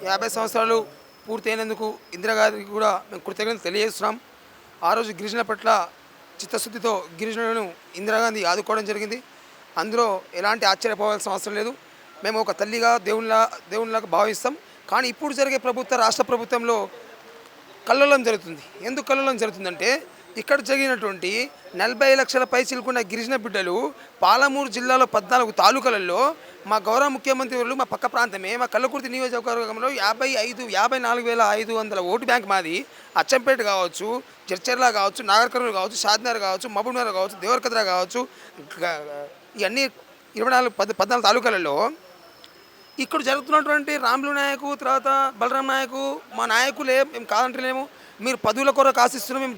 50 సంవత్సరాలు పూర్తయినందుకు ఇందిరాగాంధీకి కూడా మేము కృతజ్ఞతలు తెలియజేస్తున్నాం. ఆ రోజు గిరిజనుల పట్ల చిత్తశుద్ధితో గిరిజనులను ఇందిరాగాంధీ ఆదుకోవడం జరిగింది. అందులో ఎలాంటి ఆశ్చర్యపోవాల్సిన అవసరం లేదు. మేము ఒక తల్లిగా దేవునిలాగా భావిస్తాం. కానీ ఇప్పుడు జరిగే రాష్ట్ర ప్రభుత్వంలో కల్లోలం జరుగుతుంది. ఎందుకు కల్లోలం జరుగుతుందంటే ఇక్కడ జరిగినటువంటి 40 లక్షల పైచిలుకున్న గిరిజన బిడ్డలు పాలమూరు జిల్లాలో 14 తాలూకాలలో మా గౌరవ ముఖ్యమంత్రి వాళ్ళు మా పక్క ప్రాంతమే మా కల్లకుర్తి నియోజకవర్గంలో 54,500 ఓటు బ్యాంక్ మాది. అచ్చంపేట కావచ్చు, జడ్చర్ల కావచ్చు, నాగర్కర్నూలు కావచ్చు, షాద్నగర్ కావచ్చు, మహబూబ్నగర్ కావచ్చు, దేవరకద్ర కావచ్చు, ఇవన్నీ 14 తాలూకాలలో ఇక్కడ జరుగుతున్నటువంటి రాములు నాయకు తర్వాత బలరాం నాయకు మా నాయకులే మేము కాదంటలేము. మీరు పదవుల కొరకు ఆశిస్తున్నాం. మేము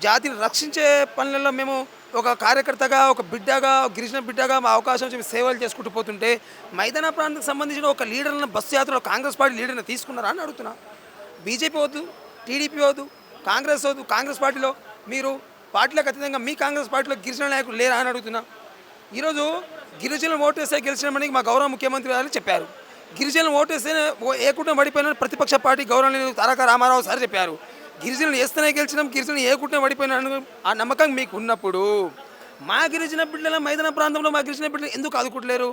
జాతిని రక్షించే పనులలో మేము ఒక కార్యకర్తగా ఒక బిడ్డగా గిరిజన బిడ్డగా మా అవకాశం చెప్పి సేవలు చేసుకుంటూ పోతుంటే మైదాన ప్రాంతానికి సంబంధించిన ఒక లీడర్లను బస్సు యాత్రలో కాంగ్రెస్ పార్టీ లీడర్ని తీసుకున్నారా అని అడుగుతున్నా. బీజేపీ వద్దు, టీడీపీ వద్దు, కాంగ్రెస్ వద్దు. కాంగ్రెస్ పార్టీలో మీరు పార్టీలకు అతీతంగా మీ కాంగ్రెస్ పార్టీలో గిరిజన నాయకులు లేరా అని అడుగుతున్నా. ఈరోజు గిరిజనులు ఓటేస్తే గెలిచినామని మా గౌరవ ముఖ్యమంత్రి గారు చెప్పారు. గిరిజనులు ఓటేస్తే ఏ కుటుంబం పడిపోయినా ప్రతిపక్ష పార్టీ గౌరవనీయులు తారక రామారావు సార్ చెప్పారు. గిరిజనులు వేస్తేనే గెలిచినాం, గిరిజనులు ఏ కుటుంబం పడిపోయినా ఆ నమ్మకం మీకు ఉన్నప్పుడు మా గిరిజన బిడ్డల మైదాన ప్రాంతంలో మా గిరిజన బిడ్డలు ఎందుకు ఆదుకుంటలేరు?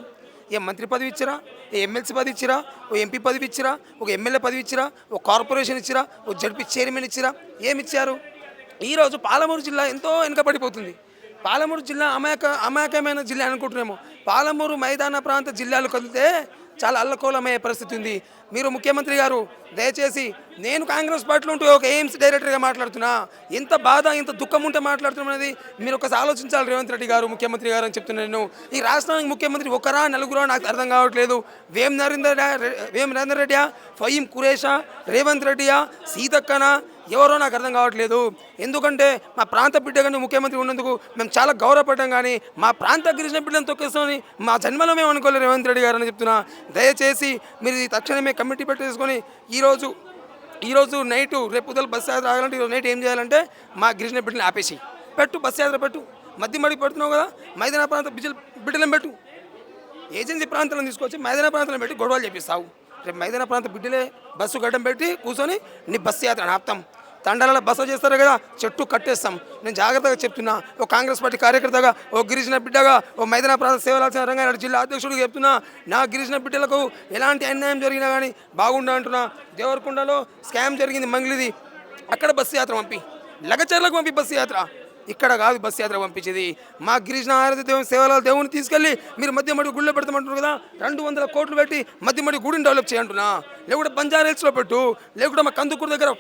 ఏ మంత్రి పదవి ఇచ్చిరా, ఏ ఎమ్మెల్సీ పదవి ఇచ్చిరా, ఓ ఎంపీ పదవి ఇచ్చిరా, ఒక ఎమ్మెల్యే పదవి ఇచ్చిరా, ఒక కార్పొరేషన్ ఇచ్చిరా, ఒక జడ్పీ చైర్మన్ ఇచ్చిరా, ఏమిచ్చారు? ఈరోజు పాలమూరు జిల్లా ఎంతో వెనుకబడిపోతుంది. పాలమూరు జిల్లా అమాయకమైన జిల్లా అనుకుంటున్నాము. పాలమూరు మైదాన ప్రాంత జిల్లాలు కదిలితే చాలా అల్లకోలమయ్యే పరిస్థితి ఉంది. మీరు ముఖ్యమంత్రి గారు దయచేసి, నేను కాంగ్రెస్ పార్టీలో ఉంటూ ఒక ఎయిమ్స్ డైరెక్టర్గా మాట్లాడుతున్నా, ఎంత బాధ ఎంత దుఃఖం ఉంటే మాట్లాడుతున్నా అనేది మీరు ఒకసారి ఆలోచించాలి. రేవంత్ రెడ్డి గారు ముఖ్యమంత్రి గారు అని చెప్తున్నాను. నేను ఈ రాష్ట్రానికి ముఖ్యమంత్రి ఒకరా నలుగురా నాకు అర్థం కావట్లేదు. వేం నరేందర్ రెడ్డియా, ఫహీం కురేషా, రేవంత్ రెడ్డియా, సీతక్కనా, ఎవరో నాకు అర్థం కావట్లేదు. ఎందుకంటే మా ప్రాంత బిడ్డగానే ముఖ్యమంత్రి ఉన్నందుకు మేము చాలా గౌరవపడ్డాం. కానీ మా ప్రాంత గిరిజన బిడ్డను తొక్కేస్తామని మా జన్మలో మేము అనుకోలేదు రేవంత్ రెడ్డి గారు అని చెప్తున్నా. దయచేసి మీరు తక్షణమే కమిటీ పెట్టేసుకొని ఈరోజు నైటు రేపు పొద్దున బస్సు యాత్ర ఆగాలంటే ఈరోజు నైట్ ఏం చేయాలంటే మా గిరిజన బిడ్డలను ఆపేసి బస్సు యాత్ర పెట్టు. మధ్య పెడుతున్నావు కదా, మైదాన ప్రాంత బిడ్డలను పెట్టు. ఏజెన్సీ ప్రాంతాలను తీసుకొచ్చి మైదాన ప్రాంతాలను పెట్టి గొడవలు చేపిస్తావు. రేపు మైదాన ప్రాంత బిడ్డలే బస్సు గడ్డం పెట్టి కూర్చొని నీ బస్సు యాత్ర ఆపుతాం. తండాలలో బస చేస్తారు కదా, చెట్టు కట్టేస్తాం. నేను జాగ్రత్తగా చెప్తున్నా. ఓ కాంగ్రెస్ పార్టీ కార్యకర్తగా, ఓ గిరిజన బిడ్డగా, ఓ మైదాన ప్రాంత సేవలాల్సిన రంగారెడ్డి జిల్లా అధ్యక్షుడిగా చెప్తున్నా. నా గిరిజన బిడ్డలకు ఎలాంటి అన్యాయం జరిగినా కానీ బాగుండా అంటున్నా. దేవరకొండలో స్కామ్ జరిగింది మంగ్లీది, అక్కడ బస్సు యాత్ర పంపి, లగచర్లకు పంపి బస్సు యాత్ర, ఇక్కడ కాదు బస్సు యాత్ర పంపించేది. మా గిరిజన ఆరాధ్య దేవుని సేవలాల దేవుని తీసుకెళ్ళి మీరు మధ్యమడి గుడిలో పెడతామంటారు కదా, 200 కోట్లు పెట్టి మధ్యమడి గుడిని డెవలప్ చేయంటున్నా. లేకుంటే బంజారా హిల్స్లో పెట్టు, లేకుంటే మా కందుకూరు దగ్గర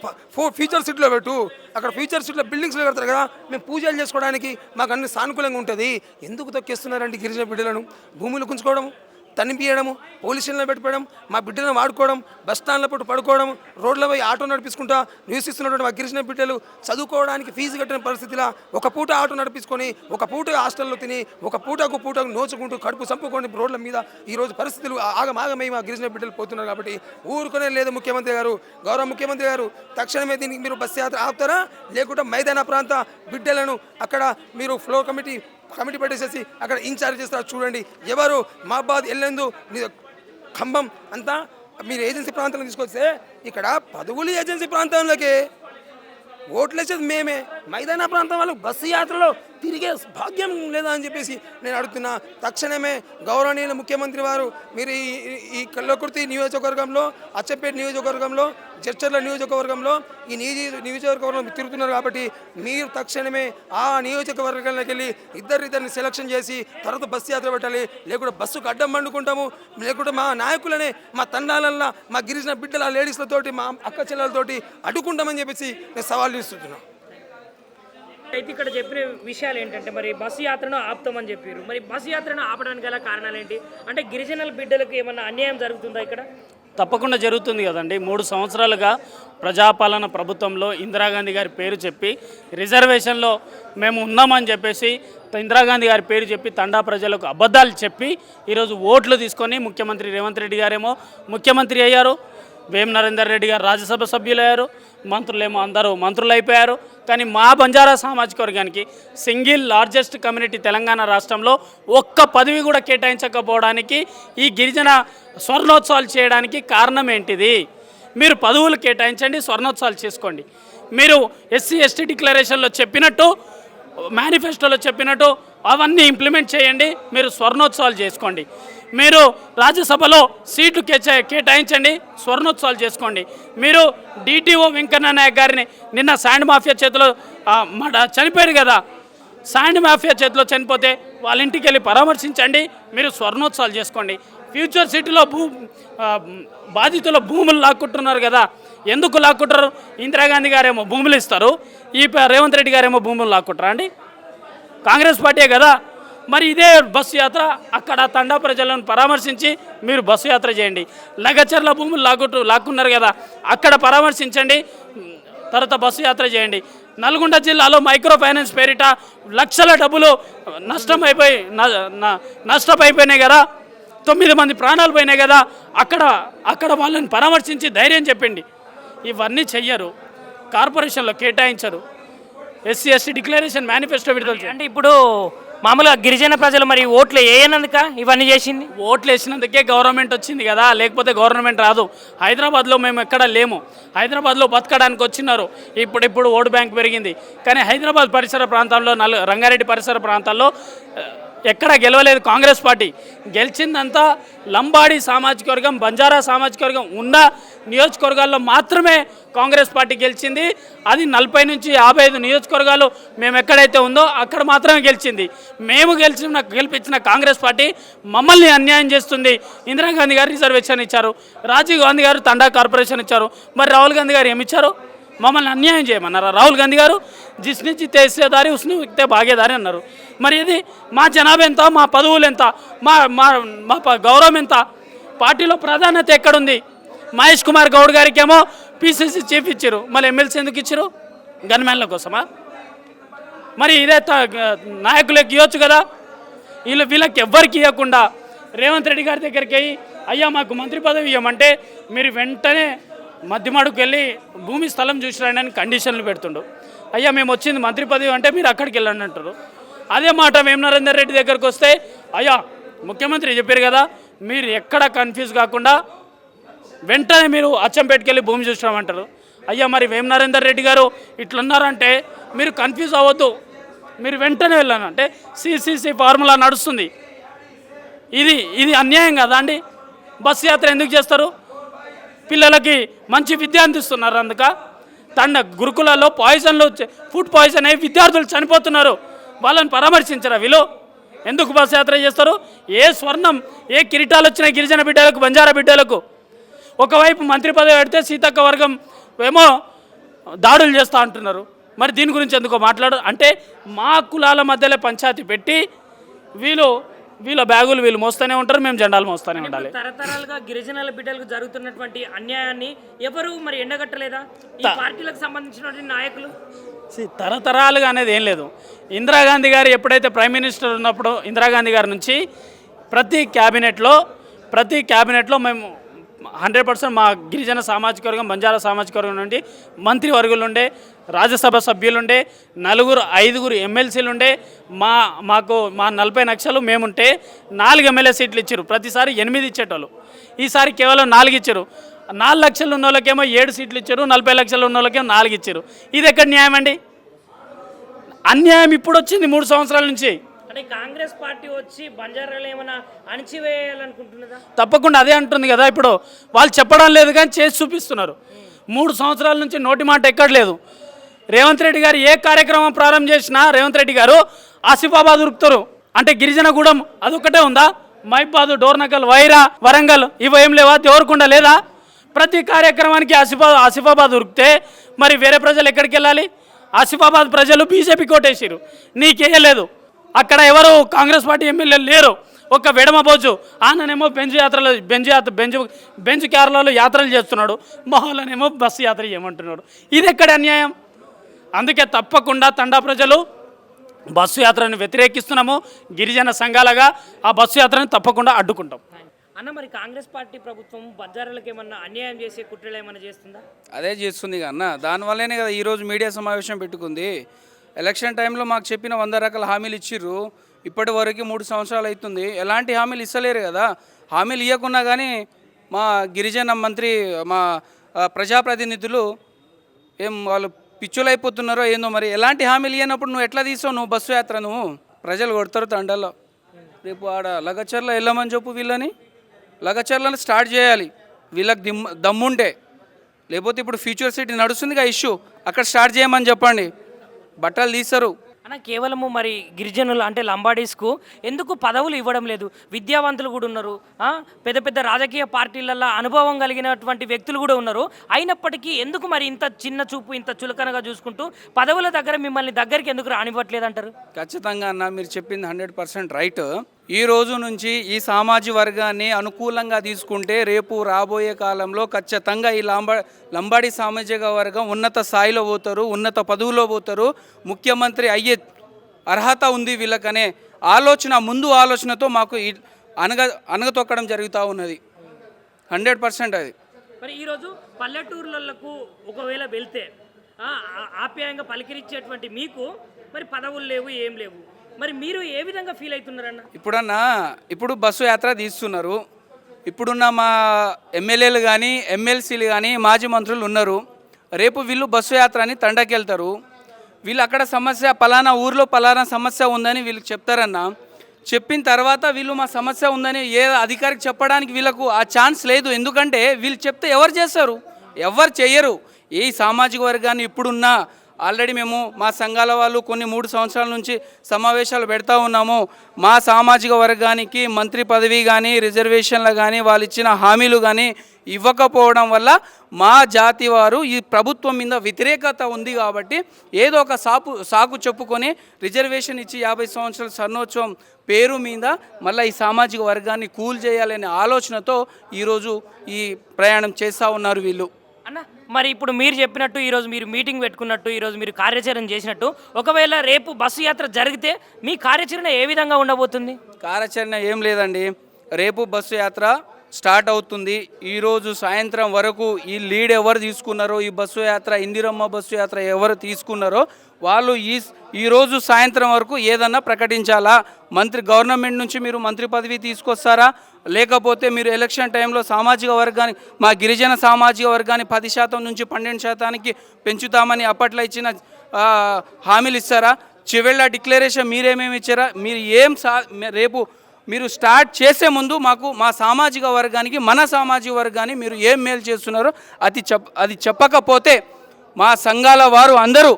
ఫ్యూచర్ సిటీలో పెట్టు. అక్కడ ఫ్యూచర్ సిటీలో బిల్డింగ్స్లో కడతారు కదా, మేము పూజలు చేసుకోవడానికి మాకు అన్ని సానుకూలంగా ఉంటుంది. ఎందుకు తొక్కేస్తున్నారండి గిరిజన బిడ్డలను? భూములు కుంచుకోవడం, తనిపియడము, పోలీస్ స్టేషన్లో పెట్టిపోవడం, మా బిడ్డలను వాడుకోవడం, బస్ స్టాండ్లో పట్టు పడుకోవడం, రోడ్ల పోయి ఆటో నడిపించుకుంటా నివసిస్తున్నటువంటి మా గిరిజన బిడ్డలు చదువుకోవడానికి ఫీజు కట్టిన పరిస్థితిలో ఒక పూట ఆటో నడిపించుకొని, ఒక పూట హాస్టల్లో తిని, ఒక పూటకు నోచుకుంటూ కడుపు చంపుకొని రోడ్ల మీద ఈరోజు పరిస్థితులు ఆగమాగమై మా గిరిజన బిడ్డలు పోతున్నారు. కాబట్టి ఊరుకునే లేదు ముఖ్యమంత్రి గారు, గౌరవ ముఖ్యమంత్రి గారు. తక్షణమే దీనికి మీరు బస్సు యాత్ర ఆపుతారా, లేకుంటే మైదాన ప్రాంత బిడ్డలను అక్కడ మీరు ఫ్లోర్ కమిటీ పెట్టేసేసి అక్కడ ఇన్ఛార్జ్ చేస్తారు. చూడండి ఎవరు మహబాద్ ఎల్లందు ఖమ్మం అంతా మీరు ఏజెన్సీ ప్రాంతాలను తీసుకొస్తే ఇక్కడ పదవులు ఏజెన్సీ ప్రాంతంలోకి ఓట్లు వేసేది మేమే. మైదాన ప్రాంతం వాళ్ళకు బస్సు యాత్రలో తిరిగే భాగ్యం లేదా అని చెప్పేసి నేను అడుగుతున్నా. తక్షణమే గౌరవనీయుల ముఖ్యమంత్రి వారు మీరు ఈ కల్లకుర్తి నియోజకవర్గంలో, అచ్చంపేట నియోజకవర్గంలో, జడ్చర్ల నియోజకవర్గంలో ఈ నియోజకవర్గంలో తిరుగుతున్నారు. కాబట్టి మీరు తక్షణమే ఆ నియోజకవర్గానికి వెళ్ళి ఇద్దరిని సెలక్షన్ చేసి తర్వాత బస్సు యాత్ర పెట్టాలి. లేకుంటే బస్సుకు అడ్డం పండుకుంటాము, లేకుంటే మా నాయకులనే మా తండాలల్లో మా గిరిజన బిడ్డల లేడీస్లతోటి మా అక్క చెల్లెలతోటి అడ్డుకుంటామని చెప్పేసి నేను సవాల్ చేస్తున్నాను. అయితే ఇక్కడ చెప్పిన విషయాలు ఏంటంటే, మరి బస్సు యాత్రను ఆపుతామని చెప్పారు. మరి బస్సు యాత్రను ఆపడానికి గల కారణాలు ఏంటి? అంటే గిరిజనుల బిడ్డలకు ఏమన్నా అన్యాయం జరుగుతుందా ఇక్కడ? తప్పకుండా జరుగుతుంది కదండి. 3 సంవత్సరాలుగా ప్రజాపాలన ప్రభుత్వంలో ఇందిరాగాంధీ గారి పేరు చెప్పి రిజర్వేషన్లో మేము ఉన్నామని చెప్పేసి ఇందిరాగాంధీ గారి పేరు చెప్పి తండా ప్రజలకు అబద్ధాలు చెప్పి ఈరోజు ఓట్లు తీసుకొని ముఖ్యమంత్రి రేవంత్ రెడ్డి గారేమో ముఖ్యమంత్రి అయ్యారు, వేం నరేందర్ రెడ్డి గారు రాజ్యసభ సభ్యులయ్యారు, మంత్రులేమో అందరూ మంత్రులు అయిపోయారు. కానీ మా బంజారా సామాజిక వర్గానికి సింగిల్ లార్జెస్ట్ కమ్యూనిటీ తెలంగాణ రాష్ట్రంలో ఒక్క పదవి కూడా కేటాయించకపోవడానికి ఈ గిరిజన స్వర్ణోత్సవాలు చేయడానికి కారణం ఏంటిది? మీరు పదవులు కేటాయించండి, స్వర్ణోత్సవాలు చేసుకోండి. మీరు ఎస్సీ ఎస్టీ డిక్లరేషన్లో చెప్పినట్టు, మేనిఫెస్టోలో చెప్పినట్టు అవన్నీ ఇంప్లిమెంట్ చేయండి. మీరు స్వర్ణోత్సవాలు చేసుకోండి. మీరు రాజ్యసభలో సీట్లు కేటాయించండి, స్వర్ణోత్సవాలు చేసుకోండి. మీరు డిటిఓ వెంకన్న నాయక్ గారిని నిన్న శాండ్ మాఫియా చేతిలో చనిపోయారు కదా, శాండ్ మాఫియా చేతిలో చనిపోతే వాళ్ళ ఇంటికి వెళ్ళి పరామర్శించండి. మీరు స్వర్ణోత్సవాలు చేసుకోండి. ఫ్యూచర్ సిటీలో బాధితుల భూములు లాక్కుంటున్నారు కదా, ఎందుకు లాక్కుంటారు? ఇందిరాగాంధీ గారేమో భూములు ఇస్తారు, ఈ రేవంత్ రెడ్డి గారేమో భూములు లాక్కుంటారా అండి? కాంగ్రెస్ పార్టీయే కదా. మరి ఇదే బస్సు యాత్ర అక్కడ తండా ప్రజలను పరామర్శించి మీరు బస్సు యాత్ర చేయండి. లగచర్ల భూములు లాక్కున్నారు కదా, అక్కడ పరామర్శించండి, తర్వాత బస్సు యాత్ర చేయండి. నల్గొండ జిల్లాలో మైక్రో ఫైనాన్స్ పేరిట లక్షల డబ్బులు నష్టమైపోయినాయి కదా, 9 మంది ప్రాణాలు పోయినాయి కదా, అక్కడ వాళ్ళని పరామర్శించి ధైర్యం చెప్పండి. ఇవన్నీ చెయ్యరు, కార్పొరేషన్లో కేటాయించరు, ఎస్సీ ఎస్టీ డిక్లరేషన్ మేనిఫెస్టో విడుదల. అంటే ఇప్పుడు మామూలుగా గిరిజన ప్రజలు మరి ఓట్లు వేయనందుక ఇవన్నీ చేసింది? ఓట్లు వేసినందుకే గవర్నమెంట్ వచ్చింది కదా, లేకపోతే గవర్నమెంట్ రాదు. హైదరాబాద్లో మేము ఎక్కడ లేము, హైదరాబాద్లో బతకడానికి వచ్చినారు. ఇప్పుడు ఓటు బ్యాంక్ పెరిగింది, కానీ హైదరాబాద్ పరిసర ప్రాంతాల్లో రంగారెడ్డి పరిసర ప్రాంతాల్లో ఎక్కడ గెలవలేదు కాంగ్రెస్ పార్టీ. గెలిచిందంతా లంబాడి సామాజిక వర్గం, బంజారా సామాజిక వర్గం ఉన్న నియోజకవర్గాల్లో మాత్రమే కాంగ్రెస్ పార్టీ గెలిచింది. అది 40 నుంచి 55 నియోజకవర్గాలు మేము ఎక్కడైతే ఉందో అక్కడ మాత్రమే గెలిచింది. మేము గెలిపించిన కాంగ్రెస్ పార్టీ మమ్మల్ని అన్యాయం చేస్తుంది. ఇందిరాగాంధీ గారు రిజర్వేషన్ ఇచ్చారు, రాజీవ్ గాంధీ గారు తండా కార్పొరేషన్ ఇచ్చారు, మరి రాహుల్ గాంధీ గారు ఏమి ఇచ్చారు? మమ్మల్ని అన్యాయం చేయమన్నారా? రాహుల్ గాంధీ గారు జిస్ని జీతే ఇచ్చేదారి ఉస్ని ఇస్తే భాగేదారి అన్నారు. మరి ఇది మా జనాభా ఎంత, మా పదవులు ఎంత, మా గౌరవం ఎంత, పార్టీలో ప్రాధాన్యత ఎక్కడుంది? మహేష్ కుమార్ గౌడ్ గారికి ఏమో పిసిసి చీఫ్ ఇచ్చారు, మళ్ళీ ఎమ్మెల్సీ ఎందుకు ఇచ్చారు? గన్మ్యాన్ల కోసమా? మరి ఇదే నాయకులకు ఇవ్వచ్చు కదా. వీళ్ళకి ఎవ్వరికి ఇవ్వకుండా రేవంత్ రెడ్డి గారి దగ్గరికి అయ్యి అయ్యా మాకు మంత్రి పదవి ఇవ్వమంటే మీరు వెంటనే మధ్యమాడుకు వెళ్ళి భూమి స్థలం చూసి రండి అని కండిషన్లు పెడుతుండు. అయ్యా మేము వచ్చింది మంత్రి పదవి అంటే మీరు అక్కడికి వెళ్ళండి అంటారు. అదే మాట వేమనరేందర్ రెడ్డి దగ్గరకు వస్తే అయ్యా ముఖ్యమంత్రి చెప్పారు కదా, మీరు ఎక్కడ కన్ఫ్యూజ్ కాకుండా వెంటనే మీరు అచ్చంపేటకి వెళ్ళి భూమి చూసినామంటారు. అయ్యా మరి వేమనరేందర్ రెడ్డి గారు ఇట్లున్నారంటే మీరు కన్ఫ్యూజ్ అవ్వద్దు, మీరు వెంటనే వెళ్ళాను అంటే సిసిసి ఫార్ములా నడుస్తుంది. ఇది అన్యాయం కదా అండి. బస్సు యాత్ర ఎందుకు చేస్తారు? పిల్లలకి మంచి విద్య అందిస్తున్నారు, అందుక గురుకులాల్లో ఫుడ్ పాయిజన్ అయ్యి విద్యార్థులు చనిపోతున్నారు, వాళ్ళని పరామర్శించరా వీళ్ళు? ఎందుకు బస్సు యాత్ర చేస్తారు? ఏ స్వర్ణం, ఏ కిరీటాలు వచ్చినాయి గిరిజన బిడ్డలకు, బంజారా బిడ్డలకు? ఒకవైపు మంత్రి పదవి పెడితే సీతక్క వర్గం ఏమో దాడులు చేస్తూ అంటున్నారు. మరి దీని గురించి ఎందుకో మాట్లాడరు? అంటే మా కులాల మధ్యలో పంచాయతీ పెట్టి వీళ్ళ బ్యాగులు వీళ్ళు మోస్తూనే ఉంటారు, మేము జెండాలు మోస్తూనే ఉండాలి. తరతరాలుగా గిరిజనుల బిడ్డలకు జరుగుతున్నటువంటి అన్యాయాన్ని ఎవరు మరి ఎండగట్టలేదా ఈ పార్టీలకు సంబంధించినటువంటి నాయకులు? తరతరాలుగా అనేది ఏం లేదు. ఇందిరాగాంధీ గారు ఎప్పుడైతే ప్రైమ్ మినిస్టర్ ఉన్నప్పుడు ఇందిరాగాంధీ గారి నుంచి ప్రతి క్యాబినెట్లో మేము 100% మా గిరిజన సామాజిక వర్గం, బంజారా సామాజిక వర్గం నుండి మంత్రివర్గులు ఉండే, రాజ్యసభ సభ్యులుండే, 4-5 ఎమ్మెల్సీలు ఉండే. మా 40 లక్షలు మేముంటే 4 ఎమ్మెల్యే సీట్లు ఇచ్చారు. ప్రతిసారి 8 ఇచ్చేటోళ్ళు, ఈసారి కేవలం 4 ఇచ్చారు. 4 లక్షలు ఉన్న వాళ్ళకేమో 7 సీట్లు ఇచ్చారు, 40 లక్షలు ఉన్న వాళ్ళకేమో 4 ఇచ్చారు. ఇది ఎక్కడ న్యాయం అండి? అన్యాయం ఇప్పుడు వచ్చింది 3 సంవత్సరాల నుంచి. అంటే కాంగ్రెస్ పార్టీ వచ్చి బంజారాలు ఏమైనా అణిచివేయాలనుకుంటున్నదా? తప్పకుండా అదే అంటుంది కదా. ఇప్పుడు వాళ్ళు చెప్పడం లేదు కానీ చేసి చూపిస్తున్నారు. 3 సంవత్సరాల నుంచి నోటి మాట ఎక్కడలేదు. రేవంత్ రెడ్డి గారు ఏ కార్యక్రమం ప్రారంభం చేసినా రేవంత్ రెడ్డి గారు ఆసిఫాబాద్ ఉరుకుతారు. అంటే గిరిజనగూడెం అదొక్కటే ఉందా? మైబాద్, డోర్నకల్, వైరా, వరంగల్ ఇవేం లేవా? దేవరకొండ లేదా? ప్రతి కార్యక్రమానికి ఆసిఫాబాద్ ఉరికితే మరి వేరే ప్రజలు ఎక్కడికి వెళ్ళాలి? ఆసిఫాబాద్ ప్రజలు బీజేపీ కోటేసారు, నీకేయలేదు. అక్కడ ఎవరు కాంగ్రెస్ పార్టీ ఎమ్మెల్యేలు లేరు. ఒక వెడమబోజు ఆయననేమో బెంజ్ కేరళలో యాత్రలు చేస్తున్నాడు, మహోలనేమో బస్సు యాత్ర చేయమంటున్నాడు. ఇది ఎక్కడ అన్యాయం? అందుకే తప్పకుండా తండా ప్రజలు బస్సు యాత్రను వ్యతిరేకిస్తున్నాము. గిరిజన సంఘాలుగా ఆ బస్సు యాత్రను తప్పకుండా అడ్డుకుంటాం. అన్న మరి కాంగ్రెస్ పార్టీ ప్రభుత్వం బంజారాలకు ఏమన్నా అన్యాయం చేసే కుట్రలు ఏమన్నా చేస్తుందా? అదే చేస్తుంది అన్న, దానివల్లనే కదా ఈరోజు మీడియా సమావేశం పెట్టుకుంది. ఎలక్షన్ టైంలో మాకు చెప్పిన 100 రకాల హామీలు ఇచ్చిర్రు, ఇప్పటి వరకు 3 సంవత్సరాలు అవుతుంది, ఎలాంటి హామీలు ఇస్తలేరు కదా. హామీలు ఇవ్వకున్నా కానీ మా గిరిజన మంత్రి, మా ప్రజాప్రతినిధులు ఏం వాళ్ళు పిచ్చులు అయిపోతున్నారో ఏందో మరి. ఎలాంటి హామీలు ఇవ్వనప్పుడు నువ్వు ఎట్లా తీసావు నువ్వు బస్సు యాత్ర? నువ్వు ప్రజలు కొడతారు తండల్లో. రేపు ఆడ లగచర్ల వెళ్ళమని చెప్పు, వీళ్ళని లగచర్లను స్టార్ట్ చేయాలి వీళ్ళకి దమ్ముంటే. లేకపోతే ఇప్పుడు ఫ్యూచర్ సిటీ నడుస్తుందిగా ఇష్యూ, అక్కడ స్టార్ట్ చేయమని చెప్పండి, బట్టలు తీస్తారు. అన్న కేవలము మరి గిరిజనులు అంటే లంబాడీస్కు ఎందుకు పదవులు ఇవ్వడం లేదు? విద్యావంతులు కూడా ఉన్నారు, పెద్ద పెద్ద రాజకీయ పార్టీలలో అనుభవం కలిగినటువంటి వ్యక్తులు కూడా ఉన్నారు. అయినప్పటికీ ఎందుకు మరి ఇంత చిన్న చూపు, ఇంత చులకనగా చూసుకుంటూ పదవుల దగ్గర మిమ్మల్ని దగ్గరికి ఎందుకు రానివ్వట్లేదు అంటారు? ఖచ్చితంగా అన్న, మీరు చెప్పింది 100% రైట్. ఈ రోజు నుంచి ఈ సామాజిక వర్గాన్ని అనుకూలంగా తీసుకుంటే రేపు రాబోయే కాలంలో ఖచ్చితంగా ఈ లంబాడి సామాజిక వర్గం ఉన్నత స్థాయిలో పోతారు, ఉన్నత పదవులో పోతారు, ముఖ్యమంత్రి అయ్యే అర్హత ఉంది వీళ్ళకనే ముందు ఆలోచనతో మాకు అనగతొక్కడం జరుగుతూ ఉన్నది. 100% అది. మరి ఈరోజు పల్లెటూర్లకు ఒకవేళ వెళ్తే ఆప్యాయంగా పలికిరిచ్చేటువంటి మీకు మరి పదవులు లేవు, ఏం లేవు, మరి మీరు ఏ విధంగా ఫీల్ అవుతున్నారన్న? ఇప్పుడు బస్సు యాత్ర తీస్తున్నారు, ఇప్పుడున్న మా ఎమ్మెల్యేలు కానీ ఎమ్మెల్సీలు కానీ మాజీ మంత్రులు ఉన్నారు. రేపు వీళ్ళు బస్సు యాత్ర అని తండాకి వెళ్తారు. వీళ్ళు అక్కడ సమస్య పలానా ఊర్లో పలానా సమస్య ఉందని వీళ్ళకి చెప్తారన్న. చెప్పిన తర్వాత వీళ్ళు మా సమస్య ఉందని ఏ అధికారికి చెప్పడానికి వీళ్ళకు ఆ ఛాన్స్ లేదు. ఎందుకంటే వీళ్ళు చెప్తే ఎవరు చేస్తారు? ఎవరు చెయ్యరు. ఏ సామాజిక వర్గాన్ని ఇప్పుడున్న ఆల్రెడీ మేము మా సంఘాల వాళ్ళు కొన్ని 3 సంవత్సరాల నుంచి సమావేశాలు పెడతా ఉన్నాము. మా సామాజిక వర్గానికి మంత్రి పదవి కానీ రిజర్వేషన్లు కానీ వాళ్ళు ఇచ్చిన హామీలు కానీ ఇవ్వకపోవడం వల్ల మా జాతి వారు ఈ ప్రభుత్వం మీద వ్యతిరేకత ఉంది కాబట్టి ఏదో ఒక సాకు చెప్పుకొని రిజర్వేషన్ ఇచ్చి 50 సంవత్సరాల స్వర్ణోత్సవం పేరు మీద మళ్ళీ ఈ సామాజిక వర్గాన్ని కూల్ చేయాలనే ఆలోచనతో ఈరోజు ఈ ప్రయాణం చేస్తూ ఉన్నారు వీళ్ళు. అన్న మరి ఇప్పుడు మీరు చెప్పినట్టు ఈరోజు మీరు మీటింగ్ పెట్టుకున్నట్టు ఈరోజు మీరు కార్యాచరణ చేసినట్టు ఒకవేళ రేపు బస్సు యాత్ర జరిగితే మీ కార్యాచరణ ఏ విధంగా ఉండబోతుంది? కార్యాచరణ ఏం లేదండి, రేపు బస్సు యాత్ర స్టార్ట్ అవుతుంది. ఈరోజు సాయంత్రం వరకు ఈ లీడ్ ఎవరు తీసుకున్నారో, ఈ బస్సు యాత్ర ఇందిరమ్మ బస్సు యాత్ర ఎవరు తీసుకున్నారో వాళ్ళు ఈరోజు సాయంత్రం వరకు ఏదన్నా ప్రకటించాలా. గవర్నమెంట్ నుంచి మీరు మంత్రి పదవి తీసుకొస్తారా, లేకపోతే మీరు ఎలక్షన్ టైంలో సామాజిక వర్గాన్ని, మా గిరిజన సామాజిక వర్గాన్ని 10% నుంచి 12% పెంచుతామని అప్పట్లో ఇచ్చిన హామీలు ఇస్తారా? చివరిలో డిక్లరేషన్ మీరేమేమి ఇచ్చారా? మీరు రేపు మీరు స్టార్ట్ చేసే ముందు మా సామాజిక వర్గానికి, మన సామాజిక వర్గాన్ని మీరు ఏం మేలు చేస్తున్నారో అది చెప్పకపోతే మా సంఘాల వారు అందరూ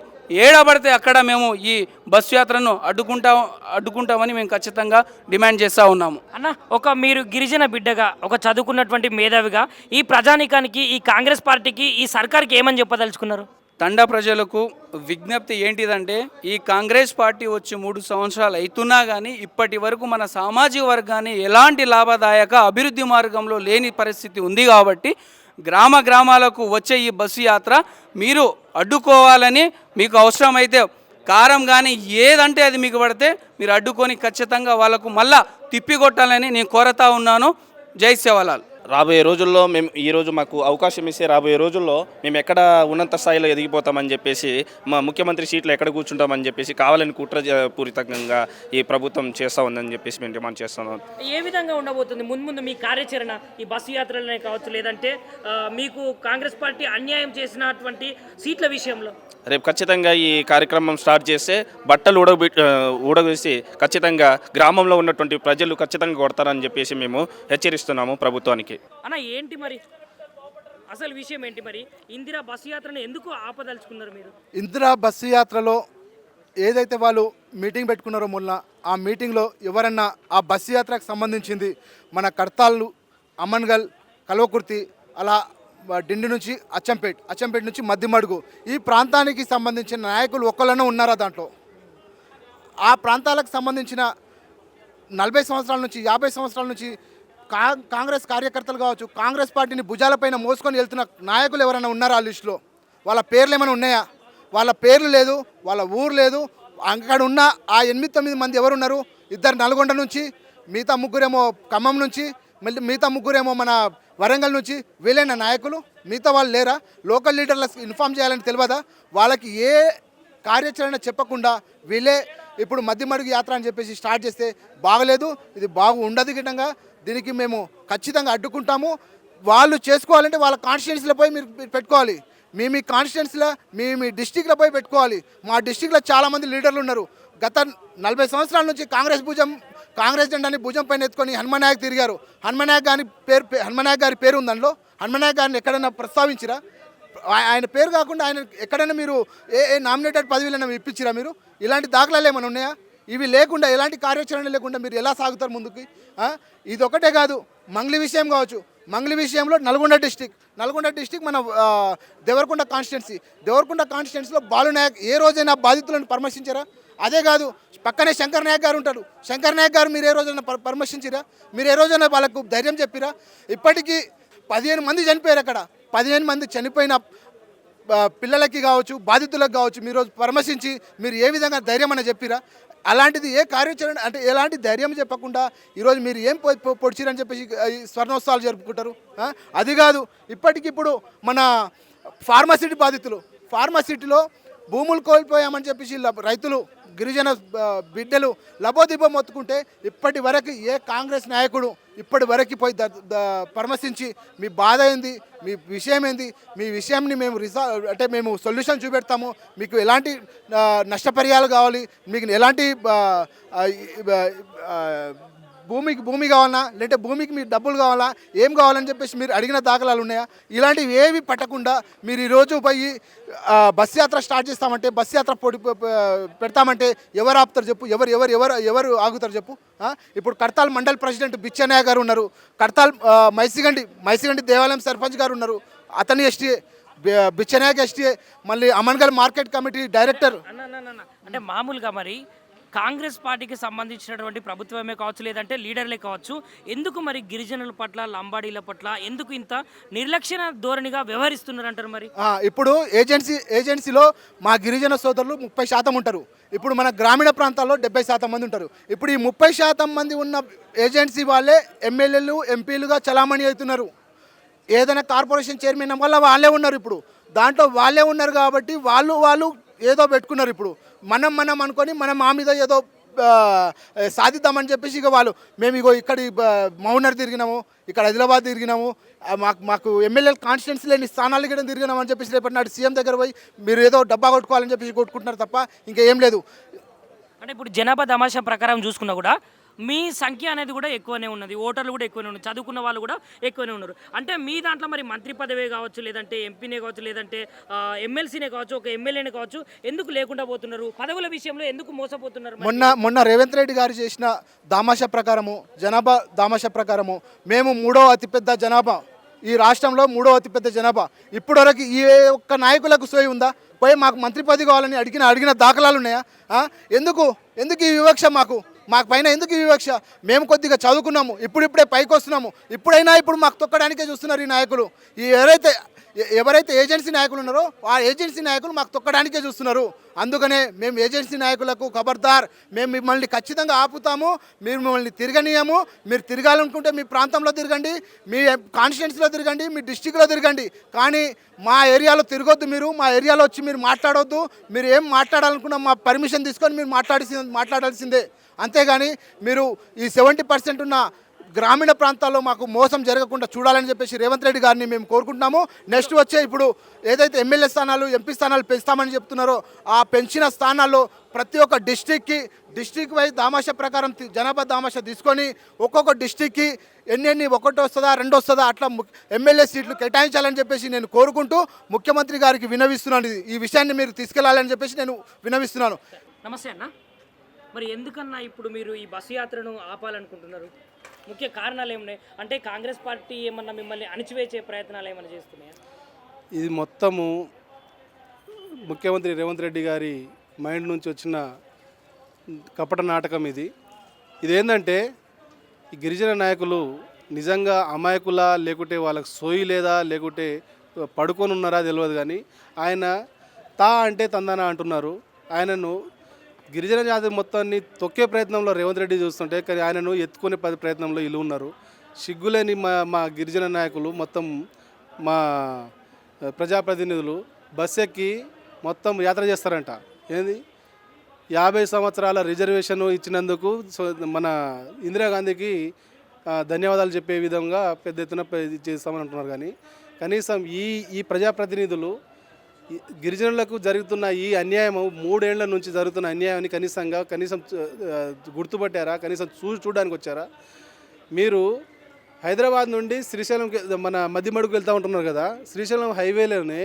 ఏడబడితే అక్కడ మేము ఈ బస్సు యాత్రను అడ్డుకుంటామని మేము ఖచ్చితంగా డిమాండ్ చేస్తూ ఉన్నాము. అన్న మీరు గిరిజన బిడ్డగా, ఒక చదువుకున్నటువంటి మేధావిగా ఈ ప్రజానీకానికి, ఈ కాంగ్రెస్ పార్టీకి, ఈ సర్కార్కి ఏమని చెప్పదలుచుకున్నారు? తండా ప్రజలకు విజ్ఞప్తి ఏంటిదంటే, ఈ కాంగ్రెస్ పార్టీ వచ్చి 3 సంవత్సరాలు అవుతున్నా కానీ ఇప్పటి వరకు మన సామాజిక వర్గాన్ని ఎలాంటి లాభదాయక అభివృద్ధి మార్గంలో లేని పరిస్థితి ఉంది. కాబట్టి గ్రామాలకు వచ్చే ఈ బస్సు యాత్ర మీరు అడ్డుకోవాలని, మీకు అవసరమైతే కారం కానీ ఏదంటే అది మీకు పడితే మీరు అడ్డుకొని ఖచ్చితంగా వాళ్ళకు మళ్ళా తిప్పికొట్టాలని నేను కోరుతా ఉన్నాను. జై సేవలాల్. రాబోయే రోజుల్లో మేము ఈరోజు మాకు అవకాశం ఇస్తే రాబోయే రోజుల్లో మేము ఎక్కడ ఉన్నత స్థాయిలో ఎదిగిపోతామని చెప్పేసి, మా ముఖ్యమంత్రి సీట్లో ఎక్కడ కూర్చుంటామని చెప్పేసి కావాలని కుట్రపూరితంగా ఈ ప్రభుత్వం చేస్తూ ఉందని చెప్పేసి మేము డిమాండ్ చేస్తున్నాం. ఏ విధంగా ఉండబోతుంది ముందు మీ కార్యాచరణ? ఈ బస్సు యాత్రలనే కావచ్చు, లేదంటే మీకు కాంగ్రెస్ పార్టీ అన్యాయం చేసినటువంటి సీట్ల విషయంలో రేపు ఖచ్చితంగా ఈ కార్యక్రమం స్టార్ట్ చేస్తే బట్టలు ఊడవేసి ఖచ్చితంగా గ్రామంలో ఉన్నటువంటి ప్రజలు ఖచ్చితంగా కొడతారని చెప్పేసి మేము హెచ్చరిస్తున్నాము ప్రభుత్వానికి. అన్న ఏంటి మరి అసలు విషయం ఏంటి? మరి ఇందిరా బస్సు యాత్రను ఎందుకు ఆపదలుచుకున్నారు మీరు? ఇందిరా బస్సు యాత్రలో ఏదైతే వాళ్ళు మీటింగ్ పెట్టుకున్నారో మొన్న, ఆ మీటింగ్లో ఎవరన్నా ఆ బస్సు యాత్రకు సంబంధించింది మన కడతాళ్ళు, అమన్గల్, కల్వకుర్తి, అలా డిండి నుంచి అచ్చంపేట నుంచి మద్దిమడుగు ఈ ప్రాంతానికి సంబంధించిన నాయకులు ఒక్కళ్ళనే ఉన్నారా దాంట్లో? ఆ ప్రాంతాలకు సంబంధించిన 40 సంవత్సరాల నుంచి 50 సంవత్సరాల నుంచి కాంగ్రెస్ కార్యకర్తలు కావచ్చు, కాంగ్రెస్ పార్టీని భుజాలపైన మోసుకొని వెళ్తున్న నాయకులు ఎవరైనా ఉన్నారా ఆ లిస్టులో? వాళ్ళ పేర్లు ఏమైనా ఉన్నాయా? వాళ్ళ పేర్లు లేదు, వాళ్ళ ఊరు లేదు. అక్కడ ఉన్న ఆ 8-9 మంది ఎవరున్నారు? 2 నల్గొండ నుంచి, మిగతా 3 ఖమ్మం నుంచి, మళ్ళీ మిగతా ముగ్గురేమో మన వరంగల్ నుంచి వీళ్ళైన నాయకులు, మిగతా వాళ్ళు లేరా? లోకల్ లీడర్లకు ఇన్ఫామ్ చేయాలని తెలియదా? వాళ్ళకి ఏ కార్యాచరణ చెప్పకుండా వీళ్ళే ఇప్పుడు మధ్యమడుగు యాత్ర అని చెప్పేసి స్టార్ట్ చేస్తే బాగలేదు, ఇది ఉండదు గిట్టంగా. దీనికి మేము ఖచ్చితంగా అడ్డుకుంటాము. వాళ్ళు చేసుకోవాలంటే వాళ్ళ కాన్స్టిట్యున్సీలో పోయి మీరు పెట్టుకోవాలి. మీ కాన్స్టిట్యున్సీలో మీ డిస్టిక్లో పోయి పెట్టుకోవాలి. మా డిస్టిక్లో చాలామంది లీడర్లు ఉన్నారు. గత 40 సంవత్సరాల నుంచి కాంగ్రెస్ జెండాని భుజం పైన ఎత్తుకొని హనుమనాయక్ తిరిగారు. హనుమనాయక్ గారి పేరు ఉంది దానిలో. హనుమనాయక్ గారిని ఎక్కడైనా ప్రస్తావించిరా? ఆయన పేరు కాకుండా ఆయన ఎక్కడైనా మీరు ఏ నామినేటెడ్ పదవిలైనా ఇప్పించిరా మీరు? ఇలాంటి దాఖలాలు ఏమైనా ఉన్నాయా? ఇవి లేకుండా, ఎలాంటి కార్యాచరణ లేకుండా మీరు ఎలా సాగుతారు ముందుకి? ఇది ఒకటే కాదు, మంగ్లీ విషయం కావచ్చు. మంగ్లీ విషయంలో నల్గొండ డిస్టిక్ మన దేవరకొండ కాన్స్టిట్యున్సీలో బాలునాయక్ ఏ రోజైనా బాధితులను పరామర్శించారా? అదే కాదు, పక్కనే శంకర్ నాయక్ గారు ఉంటారు. శంకర్ నాయక్ గారు మీరు ఏ రోజైనా పరామర్శించిరా? మీరు ఏ రోజైనా వాళ్ళకు ధైర్యం చెప్పిరా? ఇప్పటికీ 15 మంది చనిపోయారు. అక్కడ 15 మంది చనిపోయిన పిల్లలకి కావచ్చు, బాధితులకు కావచ్చు, మీరు పరామర్శించి మీరు ఏ విధంగా ధైర్యం అని చెప్పిరా? అలాంటిది ఏ కార్యాచరణ, అంటే ఎలాంటి ధైర్యం చెప్పకుండా ఈరోజు మీరు ఏం పొడిచిరని చెప్పేసి స్వర్ణోత్సవాలు జరుపుకుంటారు? అది కాదు, ఇప్పటికిప్పుడు మన ఫార్మాసిటీ బాధితులు, ఫార్మాసిటీలో భూములు కోల్పోయామని చెప్పేసి రైతులు, గిరిజన బిడ్డలు లబోదిబో మొత్తుకుంటే ఇప్పటి వరకు ఏ కాంగ్రెస్ నాయకుడు ఇప్పటి వరకు పోయి పరామర్శించి మీ బాధ ఏంది, మీ విషయం ఏంది, మీ విషయంని మేము మేము సొల్యూషన్ చూపెడతాము, మీకు ఎలాంటి నష్టపరిహారాలు కావాలి, మీకు ఎలాంటి భూమి కావాలన్నా, లేదంటే భూమికి మీరు డబ్బులు కావాలా, ఏం కావాలని చెప్పేసి మీరు అడిగిన దాఖలాలు ఉన్నాయా? ఇలాంటివి ఏవి పట్టకుండా మీరు ఈరోజు పోయి బస్ యాత్ర స్టార్ట్ చేస్తామంటే, బస్ యాత్ర పెడతామంటే ఎవరు ఆపుతారు చెప్పు? ఎవరు ఆగుతారు చెప్పు? ఇప్పుడు కడతాల్ మండల్ ప్రెసిడెంట్ బిచ్చన్నయ్య గారు ఉన్నారు. కడతాల్ మైసిగండి దేవాలయం సర్పంచ్ గారు ఉన్నారు. అతని ఎస్టీఏ, బిచ్చన్నయ్యకి ఎస్టీఏ. మళ్ళీ అమన్గల్ మార్కెట్ కమిటీ డైరెక్టర్. అంటే మామూలుగా మరి కాంగ్రెస్ పార్టీకి సంబంధించినటువంటి ప్రభుత్వమే కావచ్చు, లేదంటే లీడర్లే కావచ్చు, ఎందుకు మరి గిరిజనుల పట్ల, లంబాడీల పట్ల ఎందుకు ఇంత నిర్లక్ష్య ధోరణిగా వ్యవహరిస్తున్నారంటారు? మరి ఇప్పుడు ఏజెన్సీలో మా గిరిజన సోదరులు 30% ఉంటారు. ఇప్పుడు మన గ్రామీణ ప్రాంతాల్లో 70% మంది ఉంటారు. ఇప్పుడు ఈ 30% మంది ఉన్న ఏజెన్సీ వాళ్ళే ఎమ్మెల్యేలు, ఎంపీలుగా చలామణి అవుతున్నారు. ఏదైనా కార్పొరేషన్ చైర్మన్ వల్ల వాళ్ళే ఉన్నారు. ఇప్పుడు దాంట్లో వాళ్ళే ఉన్నారు కాబట్టి వాళ్ళు ఏదో పెట్టుకున్నారు. ఇప్పుడు మనం అనుకొని మనం మా మీద ఏదో సాధిద్దామని చెప్పేసి ఇక మేము ఇక్కడ మౌనర్ తిరిగినాము, ఇక్కడ ఆదిలాబాద్ తిరిగినాము, మాకు ఎమ్మెల్యే కాన్స్టిట్యున్సీ లేని స్థానాలు కూడా తిరిగినామని చెప్పేసి రేపటి నాడు సీఎం దగ్గర పోయి మీరు ఏదో డబ్బా కొట్టుకోవాలని చెప్పేసి కొట్టుకుంటున్నారు తప్ప ఇంకా ఏం లేదు. అంటే ఇప్పుడు జనాభా తమాషా ప్రకారం చూసుకున్నా కూడా మీ సంఖ్య అనేది కూడా ఎక్కువనే ఉన్నది, ఓటర్లు కూడా ఎక్కువనే ఉన్నారు, చదువుకున్న వాళ్ళు కూడా ఎక్కువనే ఉన్నారు. అంటే మీ దాంట్లో మరి మంత్రి పదవే కావచ్చు, లేదంటే ఎంపీనే కావచ్చు, లేదంటే ఎమ్మెల్సీనే కావచ్చు, ఒక ఎమ్మెల్యేనే కావచ్చు, ఎందుకు లేకుండా పోతున్నారు? పదవుల విషయంలో ఎందుకు మోసపోతున్నారు? మొన్న రేవంత్ రెడ్డి గారు చేసిన జనాభా దామాషా ప్రకారము మేము 3వ అతిపెద్ద జనాభా, ఈ రాష్ట్రంలో 3వ అతిపెద్ద జనాభా. ఇప్పటివరకు ఈ ఒక్క నాయకులకు సోయి ఉందా? పోయి మాకు మంత్రి పదవి కావాలని అడిగిన దాఖలాలు ఉన్నాయా? ఎందుకు ఈ వివక్ష? మాకు పైన ఎందుకు ఈ వివక్ష? మేము కొద్దిగా చదువుకున్నాము, ఇప్పుడే పైకి వస్తున్నాము. ఇప్పుడు మాకు తొక్కడానికే చూస్తున్నారు ఈ నాయకులు. ఎవరైతే ఏజెన్సీ నాయకులు ఉన్నారో ఆ ఏజెన్సీ నాయకులు మాకు తొక్కడానికే చూస్తున్నారు. అందుకనే మేము ఏజెన్సీ నాయకులకు ఖబర్దార్, మేము మిమ్మల్ని ఖచ్చితంగా ఆపుతాము, మిమ్మల్ని తిరగనీయము. మీరు తిరగాలనుకుంటే మీ ప్రాంతంలో తిరగండి, మీ కాన్స్టిట్యున్సీలో తిరగండి, మీ డిస్టిక్లో తిరగండి, కానీ మా ఏరియాలో తిరగొద్దు. మా ఏరియాలో వచ్చి మీరు మాట్లాడొద్దు. మీరు ఏం మాట్లాడాలనుకున్నా మా పర్మిషన్ తీసుకొని మీరు మాట్లాడాల్సిందే. అంతేగాని మీరు ఈ 70% ఉన్న గ్రామీణ ప్రాంతాల్లో మాకు మోసం జరగకుండా చూడాలని చెప్పేసి రేవంత్ రెడ్డి గారిని మేము కోరుకుంటున్నాము. నెక్స్ట్ వచ్చే ఇప్పుడు ఏదైతే ఎమ్మెల్యే స్థానాలు, ఎంపీ స్థానాలు పెంచుతామని చెప్తున్నారో ఆ పెంచిన స్థానాల్లో ప్రతి ఒక్క డిస్టిక్ వైజ్ దామాషా ప్రకారం జనాభా దామాషా తీసుకొని ఒక్కొక్క డిస్టిక్కి ఎన్ని 1 వస్తుందా 2 వస్తుందా అట్లా ఎమ్మెల్యే సీట్లు కేటాయించాలని చెప్పేసి నేను కోరుకుంటూ ముఖ్యమంత్రి గారికి విన్నవిస్తున్నాను. ఈ విషయాన్ని మీరు తీసుకెళ్లాలని చెప్పేసి నేను విన్నవిస్తున్నాను. నమస్తే అన్న. మరి ఎందుకన్నా ఇప్పుడు మీరు ఈ బస్సు యాత్రను ఆపాలనుకుంటున్నారు? ముఖ్య కారణాలు ఏమున్నాయి? అంటే కాంగ్రెస్ పార్టీ ఏమన్నా మిమ్మల్ని అణిచివేసే ప్రయత్నాలు ఏమైనా చేస్తున్నాయా? ఇది మొత్తము ముఖ్యమంత్రి రేవంత్ రెడ్డి గారి మైండ్ నుంచి వచ్చిన కపట నాటకం ఇదేంటంటే ఈ గిరిజన నాయకులు నిజంగా అమాయకులా, లేకుంటే వాళ్ళకి సోయి లేదా, లేకుంటే పడుకొని ఉన్నారా తెలియదు, కానీ ఆయన అంటే తందన అంటున్నారు. ఆయనను గిరిజన జాతి మొత్తాన్ని తొక్కే ప్రయత్నంలో రేవంత్ రెడ్డి చూస్తుంటే, కానీ ఆయనను ఎత్తుకునే ప్రయత్నంలో వీళ్ళు ఉన్నారు. సిగ్గులేని మా గిరిజన నాయకులు మొత్తం మా ప్రజాప్రతినిధులు బస్ ఎక్కి మొత్తం యాత్ర చేస్తారంట. ఏంది 50 సంవత్సరాల రిజర్వేషన్ ఇచ్చినందుకు మన ఇందిరాగాంధీకి ధన్యవాదాలు చెప్పే విధంగా పెద్ద ఎత్తున చేస్తామని అంటున్నారు. కానీ కనీసం ఈ ప్రజాప్రతినిధులు గిరిజనులకు జరుగుతున్న ఈ అన్యాయం 3 ఏళ్ల నుంచి జరుగుతున్న అన్యాయాన్ని కనీసం గుర్తుపట్టారా? కనీసం చూడడానికి వచ్చారా? మీరు హైదరాబాద్ నుండి శ్రీశైలం మన మధ్యమడుగు వెళ్తూ ఉంటున్నారు కదా, శ్రీశైలం హైవేలోనే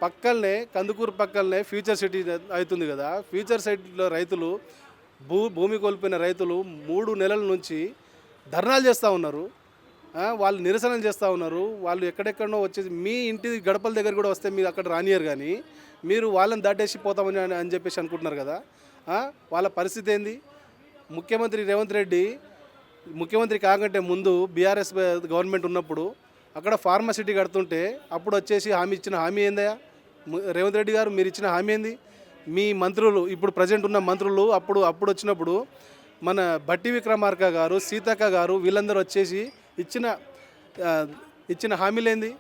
పక్కనే కందుకూరు పక్కనే ఫ్యూచర్ సిటీ అవుతుంది కదా. ఫ్యూచర్ సిటీలో రైతులు భూమి కోల్పోయిన రైతులు 3 నెలల నుంచి ధర్నాలు చేస్తూ ఉన్నారు. వాళ్ళు నిరసనలు చేస్తూ ఉన్నారు. వాళ్ళు ఎక్కడెక్కడో వచ్చేసి మీ ఇంటి గడపల దగ్గర కూడా వస్తే మీరు అక్కడ రానియరు, కానీ మీరు వాళ్ళని దాటేసి పోతామని అని చెప్పేసి అనుకుంటున్నారు కదా. వాళ్ళ పరిస్థితి ఏంది? ముఖ్యమంత్రి రేవంత్ రెడ్డి ముఖ్యమంత్రి కాకంటే ముందు బీఆర్ఎస్ గవర్నమెంట్ ఉన్నప్పుడు అక్కడ ఫార్మసిటీ కడుతుంటే అప్పుడు వచ్చేసి ఇచ్చిన హామీ ఏందయ్యా? రేవంత్ రెడ్డి గారు మీరు ఇచ్చిన హామీ ఏంది? మీ మంత్రులు ఇప్పుడు ప్రజెంట్ ఉన్న మంత్రులు అప్పుడు వచ్చినప్పుడు మన బట్టి విక్రమార్క గారు, సీతక్క గారు వీళ్ళందరూ వచ్చేసి ఇచ్చిన హామీలేంది?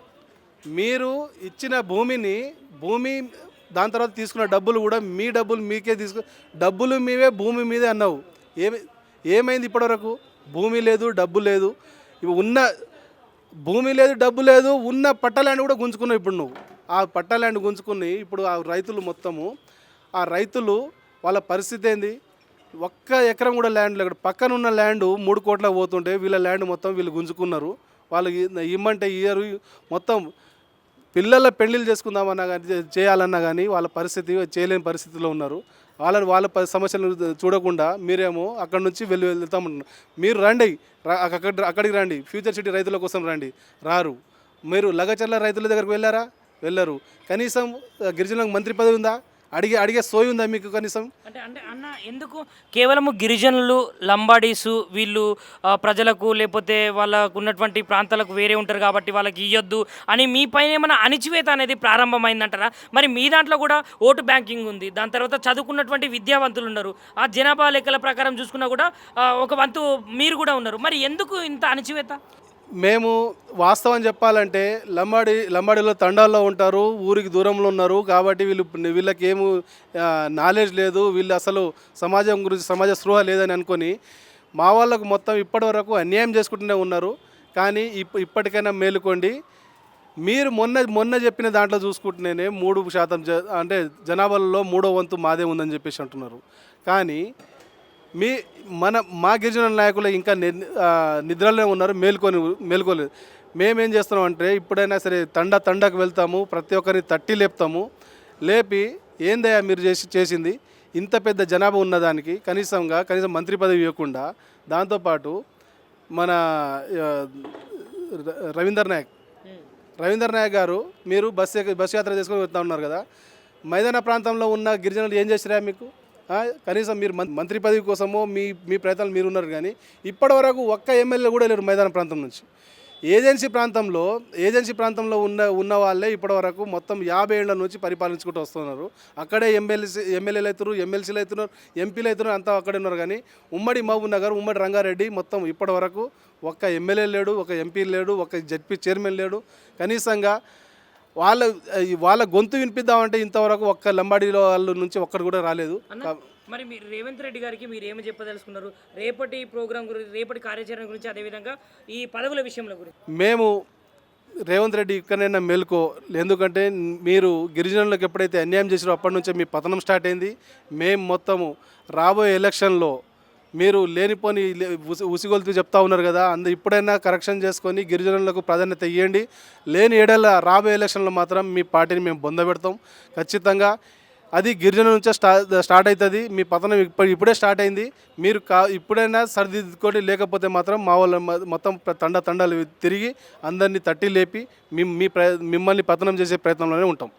మీరు ఇచ్చిన భూమి దాని తర్వాత తీసుకున్న డబ్బులు కూడా మీ డబ్బులు మీకే డబ్బులు మీవే భూమి మీదే అన్నావు. ఏమైంది ఇప్పటివరకు? భూమి లేదు, డబ్బు లేదు. ఉన్న భూమి లేదు, డబ్బు లేదు, ఉన్న పట్ట ల్యాండ్ కూడా గుంజుకున్నావు. ఇప్పుడు నువ్వు ఆ పట్ట ల్యాండ్ గుంజుకుని ఇప్పుడు ఆ రైతులు మొత్తము ఆ రైతులు వాళ్ళ పరిస్థితి ఏంది? ఒక్క ఎకరం కూడా ల్యాండ్ లేదు. పక్కన ఉన్న ల్యాండ్ 3 కోట్లకు పోతుంటే వీళ్ళ ల్యాండ్ మొత్తం వీళ్ళు గుంజుకున్నారు. వాళ్ళు ఇమ్మంటే ఇయ్యరు. మొత్తం పిల్లల పెళ్ళిళ్ళు చేసుకుందామన్నా కానీ చేయాలన్నా కానీ వాళ్ళ పరిస్థితి చేయలేని పరిస్థితిలో ఉన్నారు. వాళ్ళ సమస్యలు చూడకుండా మీరేమో అక్కడి నుంచి వెళ్తామంటున్నారు. మీరు రండి, అక్కడికి రండి, ఫ్యూచర్ సిటీ రైతుల కోసం రండి. రారు. మీరు లగచర్ల రైతుల దగ్గరకు వెళ్ళారా? వెళ్ళరు. కనీసం గిరిజనులకు మంత్రి పదవి ఉందా? అడిగే సోయి ఉందా మీకు కనీసం? అంటే అన్న ఎందుకు కేవలము గిరిజనులు, లంబాడీసు వీళ్ళు ప్రజలకు లేకపోతే వాళ్ళకు ఉన్నటువంటి ప్రాంతాలకు వేరే ఉంటారు కాబట్టి వాళ్ళకి ఇవ్వద్దు అని మీ పైన ఏమైనా అణిచివేత అనేది ప్రారంభమైందంటారా? మరి మీ దాంట్లో కూడా ఓటు బ్యాంకింగ్ ఉంది, దాని తర్వాత చదువుకున్నటువంటి విద్యావంతులు ఉన్నారు, ఆ జనాభా లెక్కల ప్రకారం చూసుకున్నా కూడా ఒక వంతు మీరు కూడా ఉన్నారు. మరి ఎందుకు ఇంత అణిచివేత? మేము వాస్తవం చెప్పాలంటే లంబాడీలో తండాల్లో ఉంటారు, ఊరికి దూరంలో ఉన్నారు కాబట్టి వీళ్ళకి ఏమో నాలెడ్జ్ లేదు, వీళ్ళు అసలు సమాజం గురించి సమాజ స్పృహ లేదని అనుకొని మా వాళ్ళకు మొత్తం ఇప్పటివరకు అన్యాయం చేసుకుంటూనే ఉన్నారు. కానీ ఇప్పటికైనా మేలుకోండి. మీరు మొన్న చెప్పిన దాంట్లో చూసుకుంటేనే 3% అంటే జనాభాలో 3వ వంతు మాదే ఉందని చెప్పేసి అంటున్నారు. కానీ మా గిరిజన నాయకులు ఇంకా నిద్రలోనే ఉన్నారు, మేలుకోలేదు. మేమేం చేస్తున్నాం అంటే ఇప్పుడైనా సరే తండాకు వెళ్తాము, ప్రతి ఒక్కరిని తట్టి లేపుతాము. లేపి ఏందయ్యా మీరు చేసింది? ఇంత పెద్ద జనాభా ఉన్నదానికి కనీసం మంత్రి పదవి ఇవ్వకుండా, దాంతోపాటు మన రవీందర్ నాయక్ గారు మీరు బస్సు యాత్ర చేసుకొని వెళ్తూ ఉన్నారు కదా, మైదాన ప్రాంతంలో ఉన్న గిరిజనులు ఏం చేసిరా మీకు? కనీసం మీరు మంత్రి పదవి కోసమో మీ ప్రయత్నాలు మీరు ఉన్నారు, కానీ ఇప్పటివరకు ఒక్క ఎమ్మెల్యే కూడా లేరు మైదాన ప్రాంతం నుంచి. ఏజెన్సీ ప్రాంతంలో ఉన్న వాళ్ళే ఇప్పటివరకు మొత్తం 50 ఏళ్ల నుంచి పరిపాలించుకుంటూ వస్తున్నారు. అక్కడే ఎమ్మెల్యేలు అవుతున్నారు, ఎమ్మెల్సీలు అవుతున్నారు, ఎంపీలు అవుతున్నారు, అంతా అక్కడే ఉన్నారు. కానీ ఉమ్మడి మహబూబ్ నగర్, ఉమ్మడి రంగారెడ్డి మొత్తం ఇప్పటివరకు ఒక్క ఎమ్మెల్యే లేడు, ఒక ఎంపీ లేడు, ఒక జడ్పీ చైర్మన్ లేడు. కనీసంగా వాళ్ళ గొంతు వినిపిద్దామంటే ఇంతవరకు ఒక్క లంబాడీలో వాళ్ళ నుంచి ఒక్కడు కూడా రాలేదు. మరి మీరు రేవంత్ రెడ్డి గారికి మీరు ఏమి చెప్పదలుచుకున్నారు రేపటి ప్రోగ్రాం గురించి, రేపటి కార్యాచరణ గురించి, అదేవిధంగా ఈ పదవుల విషయంలో గురించి? మేము రేవంత్ రెడ్డి ఇక్కడైనా మేలుకో, ఎందుకంటే మీరు గిరిజనులకు ఎప్పుడైతే అన్యాయం చేసారో అప్పటి నుంచే మీ పతనం స్టార్ట్ అయింది. మేము మొత్తము రాబోయే ఎలక్షన్లో మీరు లేనిపోని ఉసిగొలుతూ చెప్తా ఉన్నారు కదా, ఇప్పుడైనా కరెక్షన్ చేసుకొని గిరిజనులకు ప్రాధాన్యత ఇవ్వండి. లేని ఏడల రాబోయే ఎలక్షన్లో మాత్రం మీ పార్టీని మేము బొందబెడతాం ఖచ్చితంగా. అది గిరిజనుల నుంచే స్టార్ట్ అవుతుంది. మీ పతనం ఇప్పుడే స్టార్ట్ అయింది. మీరు ఇప్పుడైనా సరిదిద్దుకోండి, లేకపోతే మాత్రం మా వాళ్ళ మొత్తం తండాలు తిరిగి అందరినీ తట్టి లేపి మిమ్మల్ని పతనం చేసే ప్రయత్నంలోనే ఉంటాం.